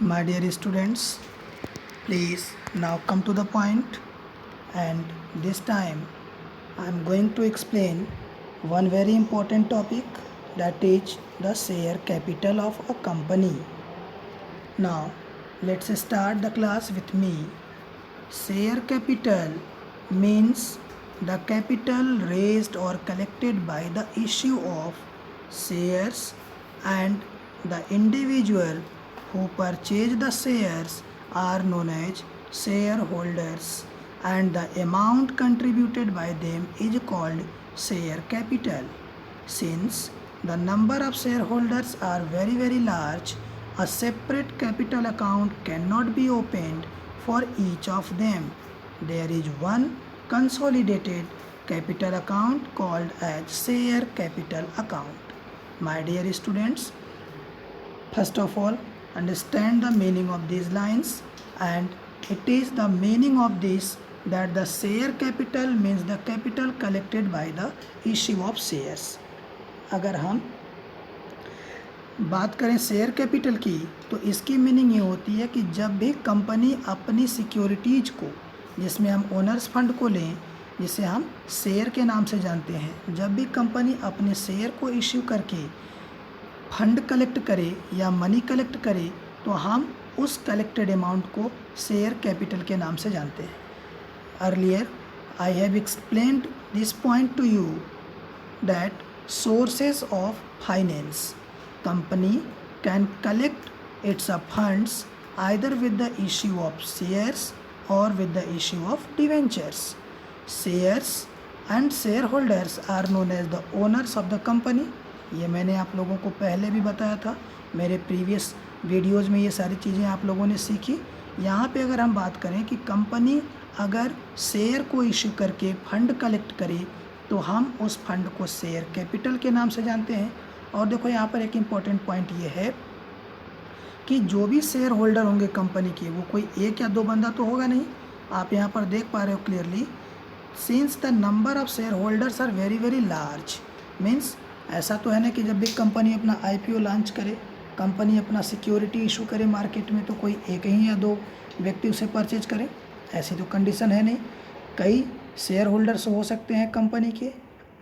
My dear students, please now come to the point, and this time I am going to explain one very important topic, that is the share capital of a company. Now let's start the class with me. Share capital means the capital raised or collected by the issue of shares, and the individual who purchase the shares are known as shareholders, and the amount contributed by them is called share capital. Since the number of shareholders are very large, a separate capital account cannot be opened for each of them. There is one consolidated capital account called as share capital account. My dear students, first of all, understand the meaning of these lines, and it is the meaning of this that the share capital means the capital collected by the issue of shares. अगर हम बात करें share capital की तो इसकी meaning ये होती है कि जब भी कंपनी अपनी सिक्योरिटीज़ को, जिसमें हम ओनर्स फंड को लें, जिसे हम शेयर के नाम से जानते हैं, जब भी कंपनी अपने शेयर को इश्यू करके फंड कलेक्ट करे या मनी कलेक्ट करे तो हम उस कलेक्टेड अमाउंट को शेयर कैपिटल के नाम से जानते हैं. Earlier I have explained this point two you that sources of finance. Company can collect its funds either with the issue of shares or with the issue of debentures. Shares and shareholders are known as the owners of the company. ये मैंने आप लोगों को पहले भी बताया था, मेरे प्रीवियस वीडियोज़ में ये सारी चीज़ें आप लोगों ने सीखी. यहाँ पे अगर हम बात करें कि कंपनी अगर शेयर को इश्यू करके फंड कलेक्ट करे तो हम उस फंड को शेयर कैपिटल के नाम से जानते हैं. और देखो यहाँ पर एक इम्पॉर्टेंट पॉइंट ये है कि जो भी शेयर होल्डर होंगे कंपनी के, वो कोई एक या दो बंदा तो होगा नहीं. आप यहाँ पर देख पा रहे हो clearly, since the number of shareholders are very large. Means ऐसा तो है ना कि जब भी कंपनी अपना IPO लॉन्च करे, कंपनी अपना सिक्योरिटी इशू करे मार्केट में, तो कोई एक ही या दो व्यक्ति उसे परचेज करें, ऐसी तो कंडीशन है नहीं. कई शेयर होल्डर्स हो सकते हैं कंपनी के.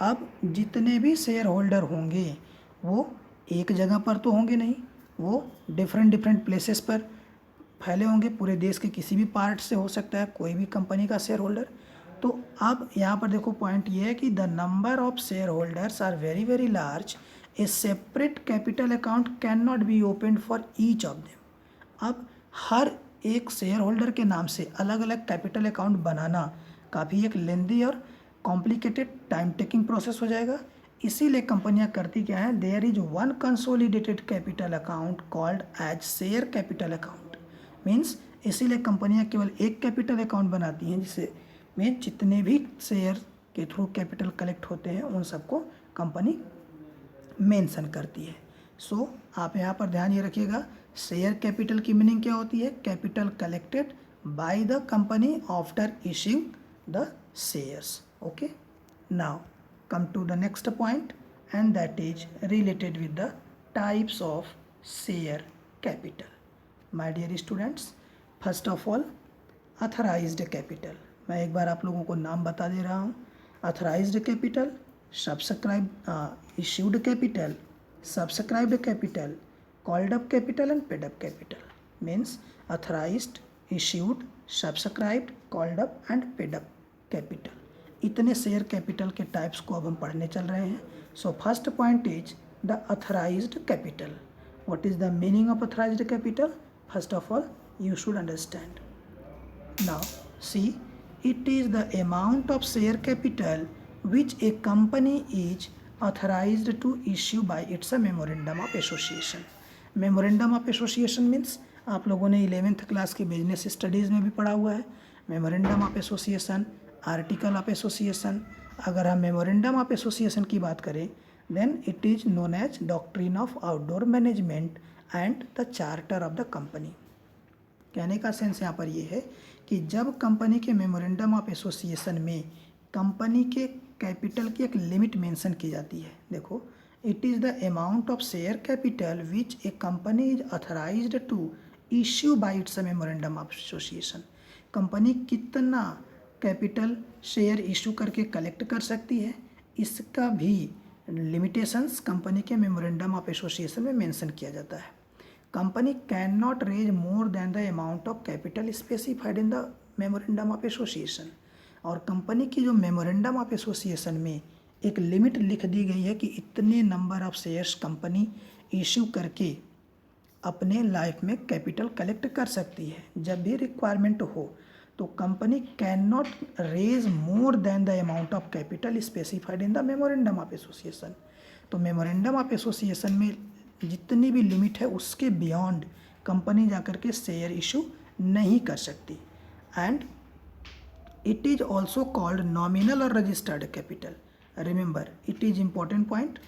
अब जितने भी शेयर होल्डर होंगे वो एक जगह पर तो होंगे नहीं, वो डिफरेंट प्लेसेस पर फैले होंगे. पूरे देश के किसी भी पार्ट से हो सकता है कोई भी कंपनी का शेयर होल्डर. तो अब यहाँ पर देखो पॉइंट ये है कि the number of shareholders are very large, a separate capital account cannot be open for each of them. अब हर एक शेयर होल्डर के नाम से अलग अलग कैपिटल अकाउंट बनाना काफ़ी एक लेंदी और कॉम्प्लिकेटेड टाइम टेकिंग प्रोसेस हो जाएगा. इसीलिए कंपनियां करती क्या है, there is one consolidated capital account called as share capital account. Means इसीलिए कंपनियां केवल एक कैपिटल अकाउंट बनाती हैं जिसे में जितने भी शेयर के थ्रू कैपिटल कलेक्ट होते हैं उन सबको कंपनी मेंशन करती है. सो आप यहाँ पर ध्यान ये रखिएगा, शेयर कैपिटल की मीनिंग क्या होती है, capital collected by the company after issuing the shares. Okay, now come to the next point, and that is related with the types of share capital. My dear students, first of all, authorized capital. मैं एक बार आप लोगों को नाम बता दे रहा हूँ. authorized capital, issued capital, subscribed capital, called up capital and paid up capital. Means authorized, issued, subscribed, called up and paid up capital. इतने शेयर कैपिटल के टाइप्स को अब हम पढ़ने चल रहे हैं. So first point is the authorised capital. What is the meaning of authorised capital? First of all you should understand. Now see, it is the amount of share capital which a company is authorized to issue by its memorandum of association. Memorandum of association means आप लोगों ने 11th class की business studies में भी पढ़ा हुआ है. Memorandum of association, article of association. अगर हम मेमोरेंडम ऑफ एसोसिएशन की बात करें then it is known as doctrine of outdoor management and the charter of the company. कहने का सेंस यहाँ पर ये है कि जब कंपनी के मेमोरेंडम ऑफ एसोसिएशन में कंपनी के कैपिटल की एक लिमिट मेंशन की जाती है. देखो, it is the amount of share capital which a company is authorised to issue by its memorandum of association. Company कितना कैपिटल शेयर इशू करके कलेक्ट कर सकती है, इसका भी लिमिटेशंस कंपनी के मेमोरेंडम ऑफ एसोसिएशन में मेंशन किया जाता है। Company can not raise more than the amount of capital specified in the memorandum of association. और कंपनी की जो मेमोरेंडम ऑफ एसोसिएशन में एक लिमिट लिख दी गई है कि इतने number of shares company issue करके अपने लाइफ में कैपिटल कलेक्ट कर सकती है। जब भी रिक्वायरमेंट हो तो company can not raise more than the amount of capital specified in the memorandum of association. तो मेमोरेंडम ऑफ एसोसिएशन में जितनी भी लिमिट है उसके बियॉन्ड कंपनी जाकर के शेयर इशू नहीं कर सकती। And it is also called nominal और registered capital. Remember, it is important point,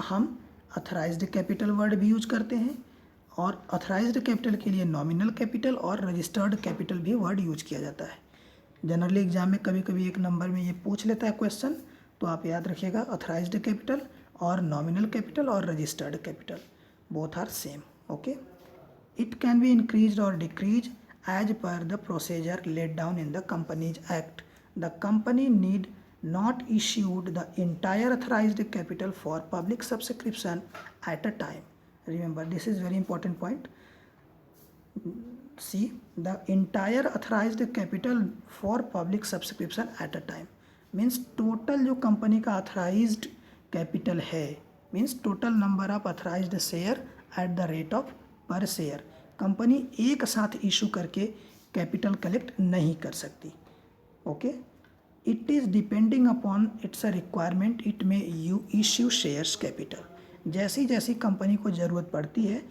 हम अथराइज्ड कैपिटल वर्ड भी यूज करते हैं और अथराइज्ड कैपिटल के लिए नॉमिनल कैपिटल और रजिस्टर्ड कैपिटल भी वर्ड यूज किया जाता है। जनरली एग्जाम में कभी कभी एक नंबर में ये पूछ लेता है क्वेश्चन, तो आप याद रखिएगा अथराइज्ड कैपिटल और नॉमिनल कैपिटल और registered capital both are same. Okay, it can be increased और decrease as per the procedure laid down in the companies act. The company need not issued the entire authorized capital for public subscription at a time. Remember, this is very important point. See, the entire authorized capital for public subscription at a time means total जो company का authorized capital है means total number of authorized share at the rate of per share। Company एक साथ issue करके capital collect नहीं कर सकती। Okay, it is depending upon it's a requirement it में यू इश्यू शेयर्स कैपिटल। जैसी जैसी कंपनी को ज़रूरत पड़ती है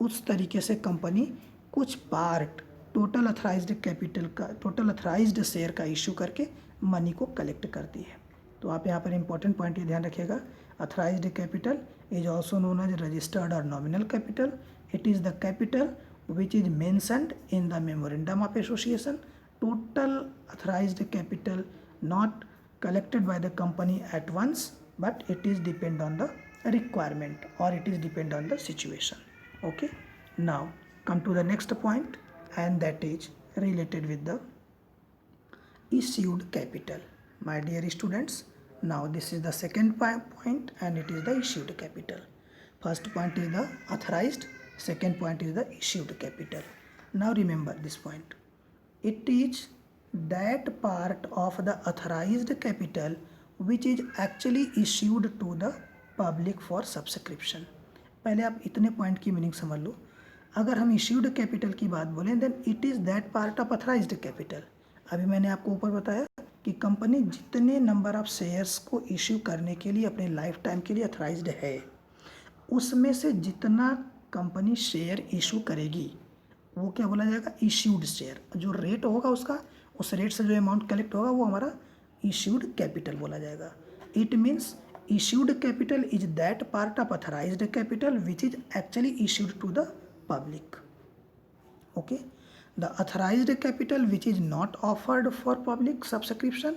उस तरीके से कंपनी कुछ पार्ट टोटल अथराइज्ड कैपिटल का, टोटल अथराइज्ड शेयर का इशू करके मनी को कलेक्ट करती है। तो आप यहाँ पर इंपॉर्टेंट पॉइंट ये ध्यान रखिएगा, authorised capital is also known as registered और nominal capital. It is the capital which is mentioned in the memorandum of association. Total authorised capital not collected by the company at once, but it is depend on the requirement or it is depend on the situation. Okay, now come to the next point, and that is related with the issued capital. My dear students, now this is the second point and it is the issued capital. First point is the authorized, second point is the issued capital. Now remember this point, it is that part of the authorized capital which is actually issued to the public for subscription। पहले आप इतने point की meaning समझ लो। अगर हम issued capital की बात बोलें then it is that part of authorised capital. अभी मैंने आपको ऊपर बताया कि कंपनी जितने नंबर ऑफ शेयर्स को इश्यू करने के लिए अपने लाइफ टाइम के लिए अथराइज्ड है, उसमें से जितना कंपनी शेयर इशू करेगी वो क्या बोला जाएगा, इश्यूड शेयर। जो रेट होगा उसका, उस रेट से जो अमाउंट कलेक्ट होगा वो हमारा इश्यूड कैपिटल बोला जाएगा। It means issued capital is that part of authorised capital which is actually issued to the public. Okay, the authorised capital which is not offered for public subscription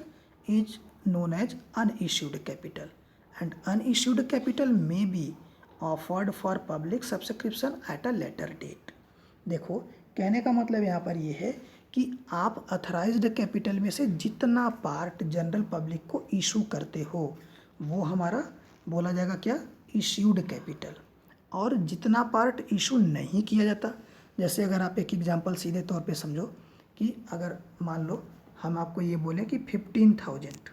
is known as unissued capital, and unissued capital may be offered for public subscription at a later date। देखो, कहने का मतलब यहाँ पर ये है कि आप अथराइज्ड कैपिटल में से जितना पार्ट जनरल पब्लिक को इशू करते हो वो हमारा बोला जाएगा क्या, इश्यूड कैपिटल। और जितना पार्ट इशू नहीं किया जाता, जैसे अगर आप एक एग्जांपल सीधे तौर पे समझो कि अगर मान लो हम आपको ये बोलें कि 15,000,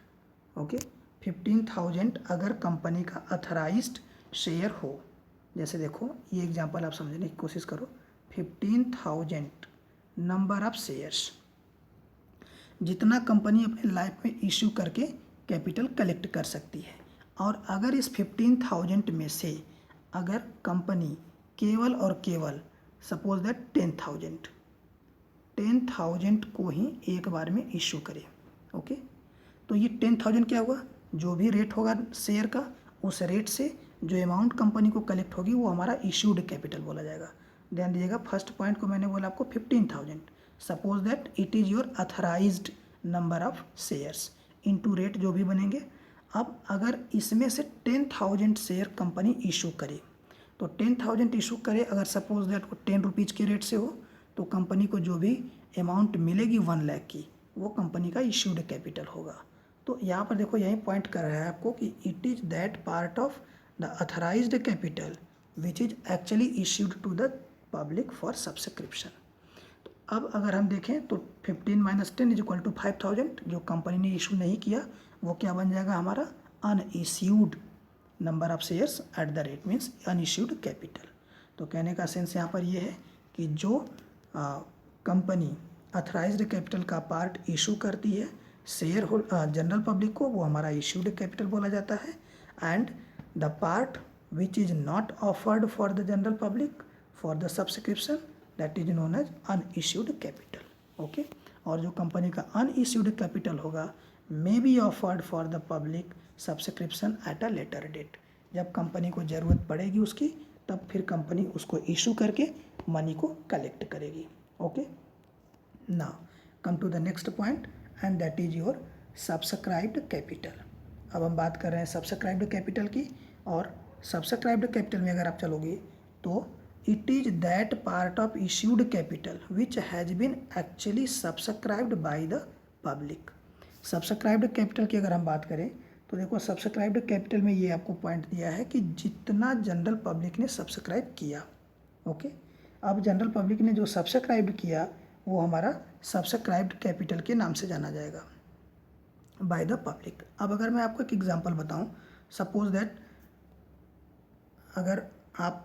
ओके, 15,000 अगर कंपनी का अथराइज्ड शेयर हो, जैसे देखो ये एग्जांपल आप समझने की कोशिश करो, 15,000 नंबर ऑफ शेयर्स जितना कंपनी अपने लाइफ में इशू करके कैपिटल कलेक्ट कर सकती है। और अगर इस 15,000 में से अगर कंपनी केवल और केवल सपोज दैट 10,000 को ही एक बार में इशू करे, ओके, तो ये 10,000 क्या हुआ, जो भी रेट होगा शेयर का उस रेट से जो अमाउंट कंपनी को कलेक्ट होगी वो हमारा इशूड कैपिटल बोला जाएगा। ध्यान दीजिएगा, फर्स्ट पॉइंट को मैंने बोला आपको 15,000, suppose that it is your authorised number of shares into rate जो भी बनेंगे। अब अगर इसमें से 10,000 शेयर कंपनी इशू करे तो 10,000 इशू करे, अगर सपोज दैट वो 10 रुपीज़ के रेट से हो, तो कंपनी को जो भी अमाउंट मिलेगी 1 लाख की, वो कंपनी का इश्यूड कैपिटल होगा। तो यहाँ पर देखो यही पॉइंट कर रहा है आपको कि it is that part of the authorised capital which is actually issued to the public for subscription. तो अब अगर हम देखें तो 15 - 10 = 5,000 जो कंपनी ने इशू नहीं किया, वो क्या बन जाएगा हमारा unissued number of shares at the rate, means unissued capital. तो कहने का सेंस यहाँ पर ये है कि जो कंपनी अथराइज्ड कैपिटल का पार्ट इशू करती है शेयर जनरल पब्लिक को, वो हमारा इश्यूड कैपिटल बोला जाता है। And the part which is not offered for the general public for the subscription, that is known as unissued capital. Okay, और जो कंपनी का अनइश्यूड कैपिटल होगा may be offered for the public subscription at a later date. जब company को ज़रूरत पड़ेगी उसकी, तब फिर कंपनी उसको इशू करके मनी को कलेक्ट करेगी। Okay, now come to the next point and that is your subscribed capital. अब हम बात कर रहे हैं सब्सक्राइब्ड कैपिटल की, और सब्सक्राइब्ड कैपिटल में अगर आप चलोगे तो it is that part of issued capital which has been actually subscribed by the public. Subscribed capital की अगर हम बात करें तो देखो सब्सक्राइब्ड कैपिटल में ये आपको पॉइंट दिया है कि जितना जनरल पब्लिक ने सब्सक्राइब किया। ओके, अब जनरल पब्लिक ने जो सब्सक्राइब किया वो हमारा सब्सक्राइब्ड कैपिटल के नाम से जाना जाएगा बाय द पब्लिक। अब अगर मैं आपको एक एग्जांपल बताऊं, सपोज दैट अगर आप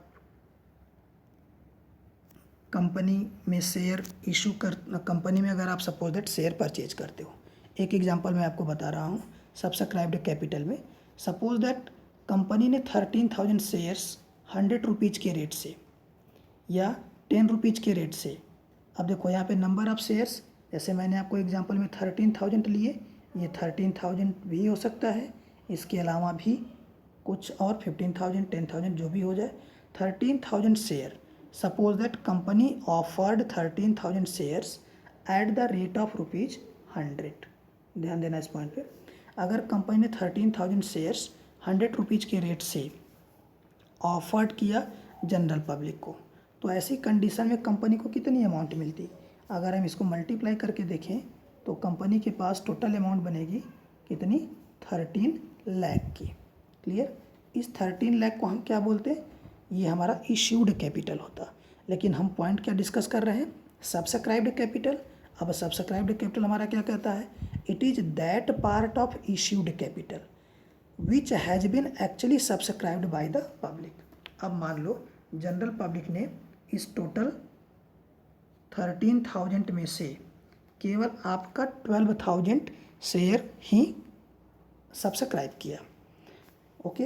कंपनी में शेयर इशू कर, कंपनी में अगर आप सपोज दैट शेयर परचेज करते हो, एक एग्जांपल मैं आपको बता रहा हूँ सब्सक्राइब्ड कैपिटल में। सपोज दैट कंपनी ने 13,000 शेयर्स 100 रुपीज़ के रेट से या 10 रुपीज़ के रेट से। अब देखो यहाँ पे नंबर ऑफ शेयर्स, जैसे मैंने आपको एग्जांपल में 13,000 लिए, ये 13,000 भी हो सकता है, इसके अलावा भी कुछ और 15,000 10,000 जो भी हो जाए। 13,000 share, suppose that company offered 13,000 shares at the rate of ₹100। ध्यान देना इस पॉइंट पे। अगर कंपनी ने 13,000 शेयर्स 100 रुपीज़ के रेट से ऑफर्ड किया जनरल पब्लिक को, तो ऐसी कंडीशन में कंपनी को कितनी अमाउंट मिलती? अगर हम इसको मल्टीप्लाई करके देखें तो कंपनी के पास टोटल अमाउंट बनेगी कितनी? 13 लाख की। क्लियर? इस 13 लाख को हम क्या बोलते हैं? ये हमारा इश्यूड कैपिटल होता। लेकिन हम पॉइंट क्या डिस्कस कर रहे हैं? Subscribed capital. अब सब्सक्राइब्ड कैपिटल हमारा क्या कहता है? It is that part of issued capital which has been actually subscribed by the public. अब मान लो जनरल पब्लिक ने इस टोटल 13,000 में से केवल आपका 12,000 शेयर ही सब्सक्राइब किया। ओके,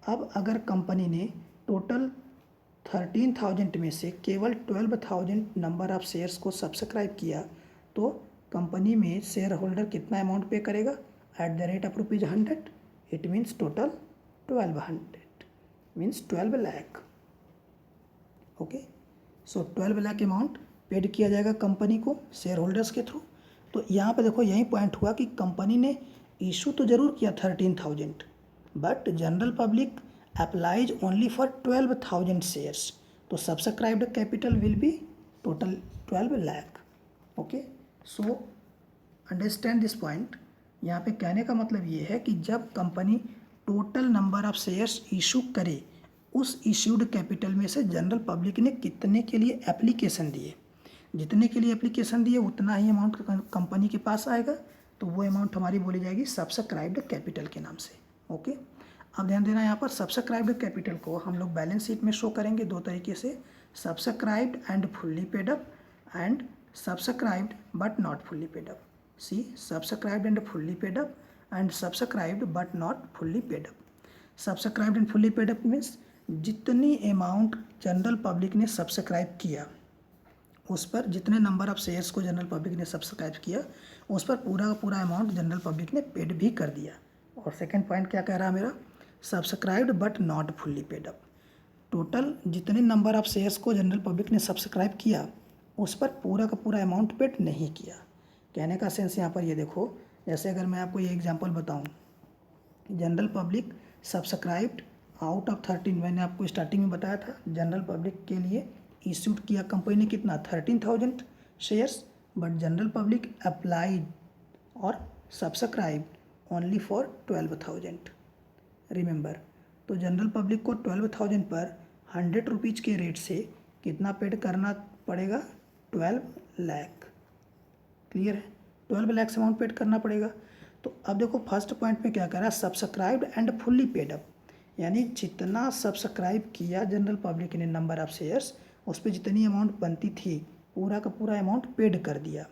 अब अगर कंपनी ने टोटल 13,000 में से केवल 12,000 नंबर ऑफ शेयर्स को सब्सक्राइब किया, तो कंपनी में शेयर होल्डर कितना अमाउंट पे करेगा? Eight the rate of ₹100। It means total 1200, means 12 lakh. Okay, so 12 lakh amount paid किया जाएगा कंपनी को शेयर होल्डर्स के थ्रू। तो यहाँ पे देखो यही पॉइंट हुआ कि कंपनी ने इशू तो ज़रूर किया 13,000, but general public applies only for 12,000 shares. तो subscribed capital will be total 12 lakh. Okay, so understand this point. यहाँ पे कहने का मतलब ये है कि जब company total number of shares issue करे, उस इश्यूड कैपिटल में से जनरल पब्लिक ने कितने के लिए एप्लीकेशन दिए, जितने के लिए एप्लीकेशन दिए उतना ही अमाउंट कंपनी के पास आएगा। तो वो अमाउंट हमारी बोली जाएगी सब्सक्राइब्ड कैपिटल के नाम से। ओके, अब ध्यान देना, यहाँ पर सब्सक्राइब्ड कैपिटल को हम लोग बैलेंस शीट में शो करेंगे दो तरीके से, subscribed and fully paid up and subscribed but not fully paid up. See, subscribed and fully paid up and subscribed but not fully paid up. Subscribed and fully paid up means जितनी amount general public ने subscribe किया, उस पर जितने number of shares को general public ने subscribe किया, उस पर पूरा का पूरा अमाउंट जनरल पब्लिक ने पेड भी कर दिया। और सेकंड पॉइंट क्या कह रहा है मेरा? Subscribed but not fully paid up. Total जितने नंबर ऑफ शेयर्स को जनरल पब्लिक ने सब्सक्राइब किया, उस पर पूरा का पूरा अमाउंट पेड नहीं किया। कहने का सेंस यहाँ पर ये देखो, जैसे अगर मैं आपको ये एग्जांपल बताऊँ, general public subscribed out of 13 मैंने आपको स्टार्टिंग में बताया था जनरल पब्लिक के लिए इश्यूड किया कंपनी ने कितना 13,000 shares, but general public applied और सब्सक्राइब ओनली फॉर 12,000। रिमेंबर, तो जनरल पब्लिक को 12,000 पर 100 रुपीज़ के रेट से कितना पेड करना पड़ेगा 12 लाख। क्लियर है, 12 लाख अमाउंट पेड करना पड़ेगा। तो अब देखो फर्स्ट पॉइंट में क्या कह रहा है, subscribed and fully paid up, यानी जितना सब्सक्राइब किया जनरल पब्लिक ने नंबर ऑफ शेयर्स, उस पर जितनी अमाउंट बनती थी पूरा का पूरा अमाउंट पेड कर दिया।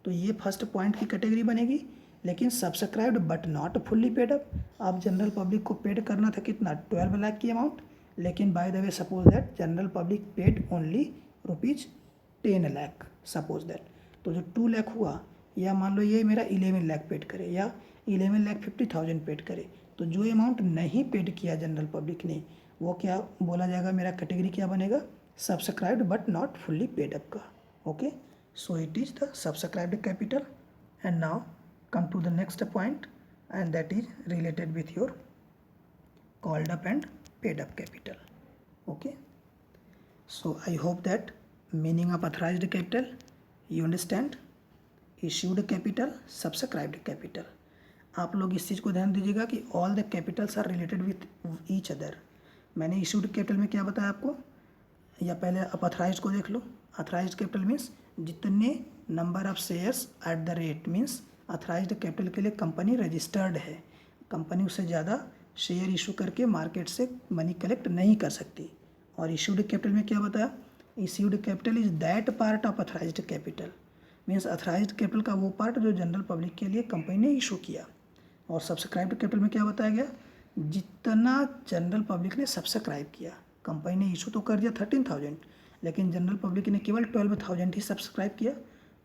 तो ये फर्स्ट पॉइंट की कैटेगरी बनेगी। लेकिन subscribed but not fully paid up, आप जनरल पब्लिक को पेड करना था कितना 12 लाख की अमाउंट, लेकिन by the way suppose that general public paid only ₹10 lakh suppose that, तो जो 2 लाख हुआ, या मान लो ये मेरा 11 लाख पेड करे या 11,50,000 पेड करे, तो जो अमाउंट नहीं पेड किया जनरल पब्लिक ने वो क्या बोला जाएगा, मेरा कैटेगरी क्या बनेगा, subscribed but not fully paid up का। Okay, so it is the subscribed capital. And now come to the next point, and that is related with your called up and paid up capital. Okay, so I hope that meaning of authorized capital you understand, issued capital, subscribed capital। आप लोग इस चीज़ को ध्यान दीजिएगा कि all the capitals are related with each other। मैंने issued capital में क्या बताया आपको, या पहले आप अथराइज्ड को देख लो। अथराइज्ड कैपिटल मीन्स जितने number of shares at the rate, means authorised capital के लिए कंपनी रजिस्टर्ड है, कंपनी उससे ज़्यादा शेयर इशू करके मार्केट से मनी कलेक्ट नहीं कर सकती। और इशूड कैपिटल में क्या बताया, issued capital is that part of authorised capital, means authorised capital का वो पार्ट जो जनरल पब्लिक के लिए कंपनी ने इशू किया। और सब्सक्राइब्ड कैपिटल में क्या बताया गया, जितना जनरल पब्लिक ने सब्सक्राइब किया, कंपनी ने इशू तो कर दिया 13,000, लेकिन जनरल पब्लिक ने केवल 12,000 ही सब्सक्राइब किया,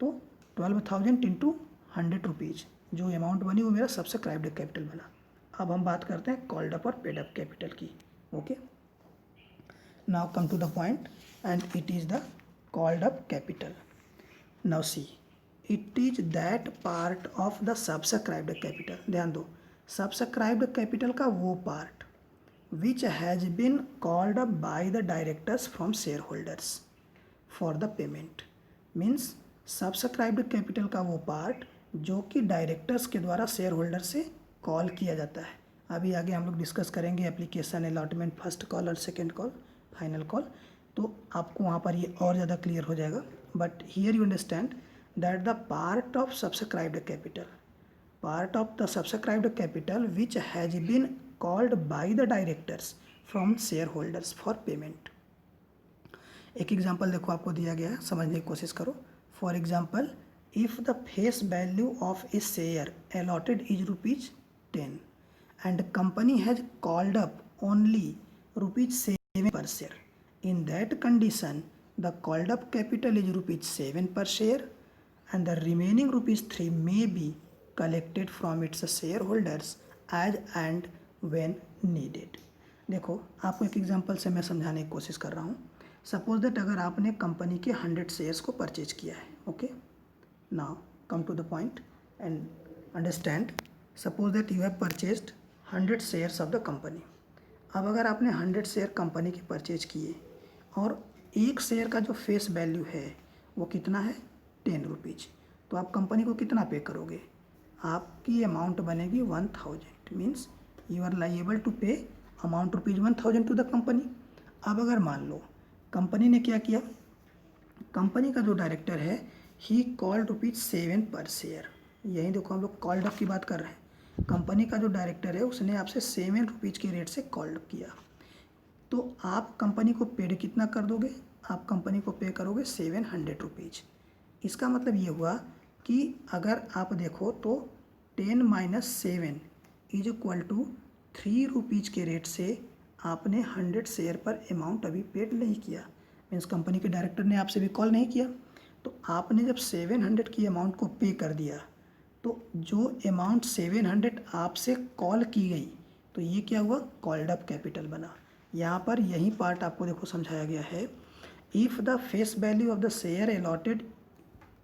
तो 12,000 इंटू 100 रुपीज़ जो अमाउंट बनी वो मेरा सब्सक्राइब्ड कैपिटल बना। अब हम बात करते हैं कॉल्ड अप और पेड अप कैपिटल की। Okay, now come to the point, and it is the called up capital. Now see, it is that part of the subscribed capital. ध्यान दो, सब्सक्राइब्ड कैपिटल का वो part which has been called up by the directors from share holders for the payment, means subscribed capital का वो part जो कि directors के द्वारा शेयर होल्डर से कॉल किया जाता है। अभी आगे हम लोग डिस्कस करेंगे एप्लीकेशन, अलॉटमेंट, फर्स्ट कॉल और सेकेंड कॉल, फाइनल कॉल, तो आपको वहाँ पर ये और ज़्यादा क्लियर हो जाएगा। But here you understand that the part of subscribed capital, part of the subscribed capital which has been called by the directors from share holders for payment. एक एग्जाम्पल देखो आपको दिया गया है, समझने की कोशिश करो। For example, if the face value of a share allotted is ₹10 and company has called up only ₹7 per share, in that condition the called up capital is ₹7 per share and the remaining ₹3 may be collected from its shareholders as and when needed। देखो आपको एक example से मैं समझाने की कोशिश कर रहा हूँ। सपोज दैट अगर आपने कंपनी के 100 शेयर्स को परचेज किया है, okay, now come to the point and understand, suppose that you have purchased 100 shares of the company। अब अगर आपने 100 शेयर कंपनी के परचेज किए और एक शेयर का जो फेस वैल्यू है वो कितना है 10 रुपीज़, तो आप कंपनी को कितना पे करोगे, आपकी अमाउंट बनेगी 1000, मीन्स यू आर लाइएबल टू पे अमाउंट ₹1000 टू द कंपनी। अब अगर मान लो कंपनी ने क्या किया, कंपनी का जो डायरेक्टर है ही कॉल्ड ₹7 पर शेयर, यही देखो हम लोग कॉल्ड अप की बात कर रहे हैं। कंपनी का जो डायरेक्टर है उसने आपसे 7 रुपीज़ के रेट से कॉल्ड अप किया, तो आप कंपनी को पेड कितना कर दोगे, आप कंपनी को पे करोगे 700 रुपीज़। इसका मतलब ये हुआ कि अगर आप देखो तो 10 - 7 = 3 रुपीज़ के रेट से आपने 100 शेयर पर अमाउंट अभी पेड नहीं किया, मीन्स कंपनी के डायरेक्टर ने आपसे भी कॉल नहीं किया। तो आपने जब 700 की अमाउंट को पे कर दिया, तो जो अमाउंट 700 आपसे कॉल की गई, तो ये क्या हुआ, कॉल्ड अप कैपिटल बना। यहाँ पर यही पार्ट आपको देखो समझाया गया है, if the face value of the share allotted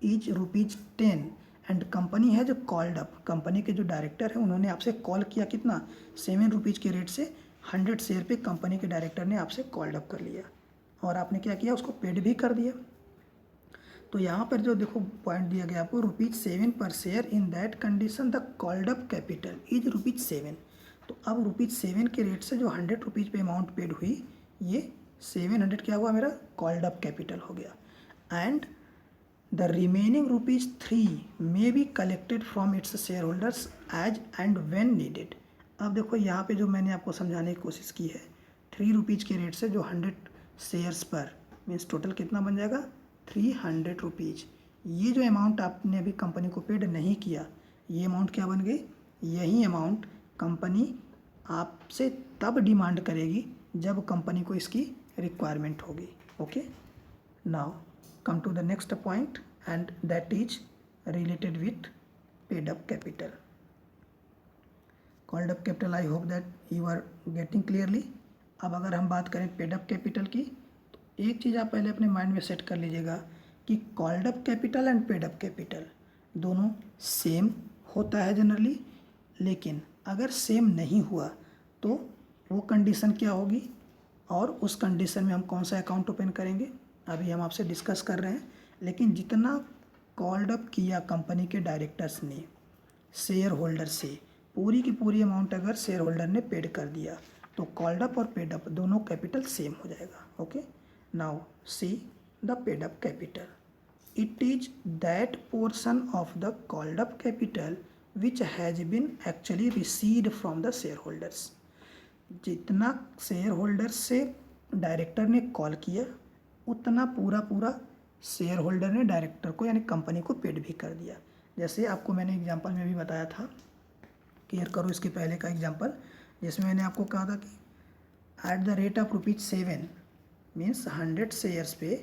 is ₹10 and company has called up, company के जो डायरेक्टर हैं उन्होंने आपसे कॉल किया कितना 7 रुपीज़ के रेट से 100 शेयर पे कंपनी के डायरेक्टर ने आपसे कॉल्ड अप कर लिया और आपने क्या किया, उसको पेड भी कर दिया। तो यहाँ पर जो देखो पॉइंट दिया गया आपको, ₹7 पर share, in that condition the called up capital is ₹7। तो अब ₹7 के रेट से जो ₹100 पे अमाउंट पेड हुई, ये 700 क्या हुआ मेरा, कॉल्ड अप कैपिटल हो गया। And the remaining ₹3 may be collected from its share holders as and when needed. अब देखो यहाँ पे जो मैंने आपको समझाने की कोशिश की है, ₹3 के रेट से जो 100 शेयर्स पर मीन्स टोटल कितना बन जाएगा, ₹300। ये जो अमाउंट आपने अभी कंपनी को पेड नहीं किया, ये अमाउंट क्या बन गई, यही अमाउंट कंपनी आपसे तब डिमांड करेगी जब कंपनी को इसकी रिक्वायरमेंट होगी। Okay, now come to the next point and that is related with paid up capital. Called up capital, I hope that you are getting clearly. अब अगर हम बात करें पेड अप कैपिटल की, तो एक चीज़ आप पहले अपने माइंड में सेट कर लीजिएगा कि called up capital and paid up capital दोनों सेम होता है जनरली, लेकिन अगर सेम नहीं हुआ तो वो कंडीशन क्या होगी और उस कंडीशन में हम कौन सा अकाउंट ओपन करेंगे अभी हम आपसे डिस्कस कर रहे हैं। लेकिन जितना कॉल्ड अप किया कंपनी के डायरेक्टर्स ने शेयर होल्डर से, पूरी की पूरी अमाउंट अगर शेयर होल्डर ने पेड कर दिया तो कॉल्ड अप और पेड अप दोनों कैपिटल सेम हो जाएगा। Okay, now see the paid up capital, it is that portion of the called up capital which has been actually received from the share holders. जितना share holder से director ने call किया उतना पूरा share holder ने director को यानी company को पेड भी कर दिया। जैसे आपको मैंने एग्जांपल में भी बताया था, क्लियर करो इसके पहले का एग्जांपल, जिसमें मैंने आपको कहा था कि eight the rate of ₹7 means 100 shares पे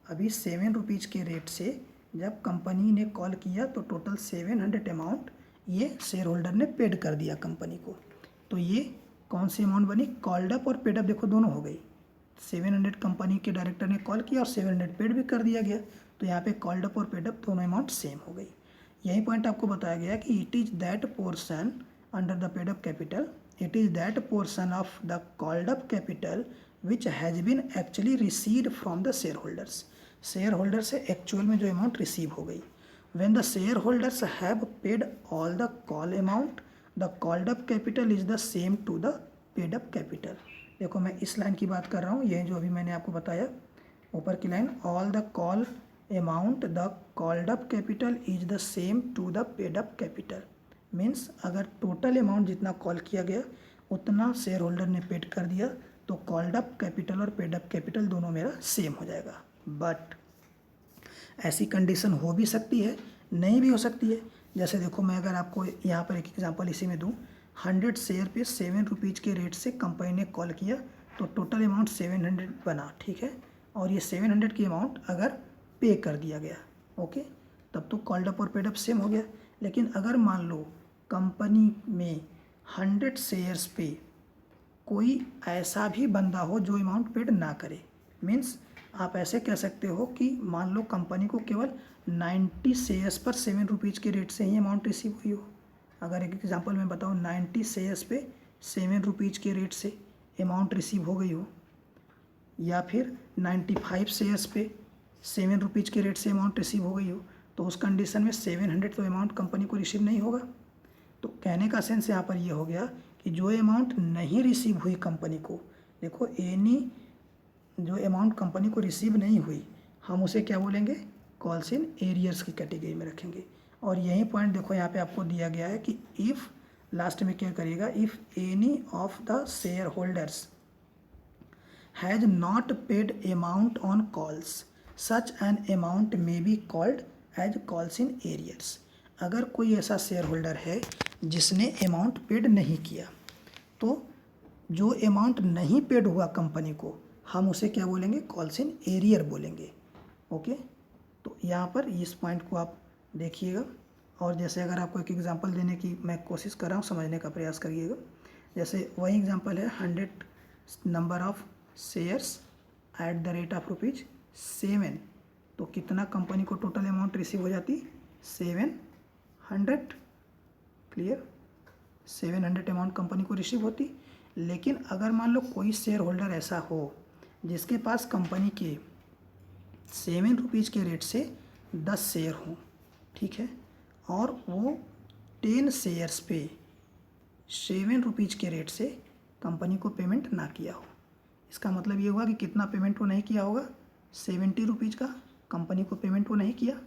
अभी ₹7 के रेट से जब कंपनी ने कॉल किया तो टोटल 700 अमाउंट ये शेयर होल्डर ने पेड कर दिया कंपनी को। तो ये कौन सी अमाउंट बनी, कॉल्ड अप और पेड अप देखो दोनों हो गई। 700 कंपनी के डायरेक्टर ने कॉल किया और 700 पेड भी कर दिया गया, तो यहाँ पे कॉल्ड अप और पेड अप दोनों अमाउंट सेम हो गई। यही पॉइंट आपको बताया गया कि it is that portion under the paid up capital, it is that portion of the called up capital which has been actually received from the share holders. Share holder से actual में जो amount receive हो गई। When the share holders have paid all the call amount, the called up capital is the same to the paid up capital. देखो मैं इस line की बात कर रहा हूँ, ये जो अभी मैंने आपको बताया ऊपर की line, all the call amount the called up capital is the same to the paid up capital. Means अगर टोटल अमाउंट जितना कॉल किया गया उतना शेयर होल्डर ने पेड कर दिया तो कॉल्ड अप कैपिटल और पेड अप कैपिटल दोनों मेरा सेम हो जाएगा। बट ऐसी कंडीशन हो भी सकती है, नहीं भी हो सकती है। जैसे देखो मैं अगर आपको यहाँ पर एक एग्जांपल इसी में दूँ, 100 शेयर पे ₹7 के रेट से कंपनी ने कॉल किया तो टोटल अमाउंट 700 बना, ठीक है, और ये 700 की अमाउंट अगर पे कर दिया गया, ओके, तब तो कॉल्ड अप और पेड अप सेम हो गया। लेकिन अगर मान लो कंपनी में 100 शेयर्स पे कोई ऐसा भी बंदा हो जो अमाउंट पेड ना करे, मीन्स आप ऐसे कह सकते हो कि मान लो कंपनी को केवल 90 शेयर्स पर ₹7 के रेट से ही अमाउंट रिसीव हुई हो। अगर एक एग्जांपल मैं बताऊँ, 90 शेयर्स पे ₹7 के रेट से अमाउंट रिसीव हो गई हो, या फिर 95 शेयर्स पे ₹7 के रेट से अमाउंट रिसीव हो गई हो, तो उस कंडीशन में 700 तो अमाउंट कंपनी को रिसीव नहीं होगा। तो कहने का सेंस यहाँ पर ये हो गया कि जो अमाउंट नहीं रिसीव हुई कंपनी को, देखो एनी जो अमाउंट कंपनी को रिसीव नहीं हुई हम उसे क्या बोलेंगे, कॉल्स इन एरियर्स की कैटेगरी में रखेंगे। और यही पॉइंट देखो यहाँ पे आपको दिया गया है कि इफ़, लास्ट में क्या करिएगा, if any of the share holders has not paid amount on calls such an amount may be called as calls in arrears. अगर कोई ऐसा शेयर होल्डर है जिसने अमाउंट पेड नहीं किया तो जो अमाउंट नहीं पेड हुआ कंपनी को हम उसे क्या बोलेंगे, कॉल्स इन एरियर बोलेंगे। ओके, तो यहाँ पर इस पॉइंट को आप देखिएगा। और जैसे अगर आपको एक एग्जांपल देने की मैं कोशिश कर रहा हूँ, समझने का प्रयास करिएगा। जैसे वही एग्जांपल है, 100 number of shares at the rate of ₹7, तो कितना कंपनी को टोटल अमाउंट रिसीव हो जाती, 700, क्लियर, 700 अमाउंट कंपनी को रिसीव होती। लेकिन अगर मान लो कोई शेयर होल्डर ऐसा हो जिसके पास कंपनी के 7 रुपीज़ के रेट से 10 शेयर हों, ठीक है, और वो 10 शेयर्स पे 7 रुपीज़ के रेट से कंपनी को पेमेंट ना किया हो, इसका मतलब ये हुआ कि कितना पेमेंट वो नहीं किया होगा, 70 रुपीज़ का कंपनी को पेमेंट वो नहीं किया।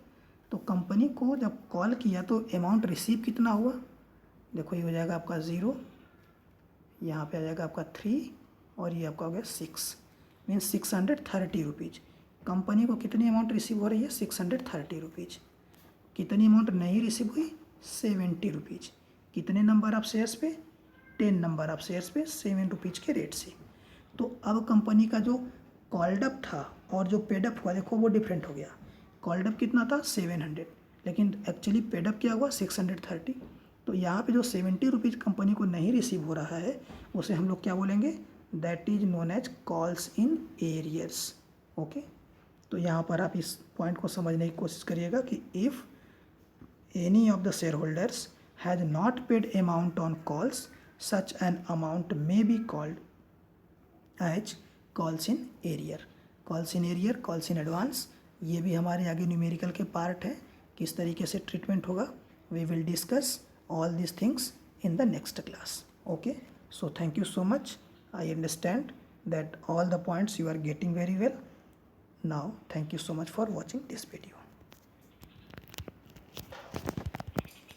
तो कंपनी को जब कॉल किया तो अमाउंट रिसीव कितना हुआ, देखो ये हो जाएगा आपका 0, यहाँ पे आ जाएगा आपका 3 और ये आपका हो गया 6, मीन्स 630 रुपीज़। कंपनी को कितनी अमाउंट रिसीव हो रही है, 630 रुपीज़। कितनी अमाउंट नहीं रिसीव हुई, 70 रुपीज़। कितने नंबर ऑफ शेयर्स पे, 10 नंबर ऑफ शेयर्स पे 7 रुपीज़ के रेट से। तो अब कंपनी का जो कॉल्ड अप था और जो पेड अप हुआ, देखो वो डिफरेंट हो गया। कॉल्ड अप कितना था, 700, लेकिन एक्चुअली पेड अप क्या हुआ, 630। तो यहाँ पे जो 70 रुपीज़ कंपनी को नहीं रिसीव हो रहा है उसे हम लोग क्या बोलेंगे, that is known as calls in arrears. Okay, तो यहाँ पर आप इस पॉइंट को समझने की कोशिश करिएगा कि if any of the share holders has not paid amount on calls, such an amount may be called as calls in arrear. Calls in arrear, calls in advance, ये भी हमारे आगे न्यूमेरिकल के पार्ट है, किस तरीके से ट्रीटमेंट होगा। We will discuss all these things in the next class. Okay, so thank you so much. I understand that all the points you are getting very well. Now thank you so much for watching this video.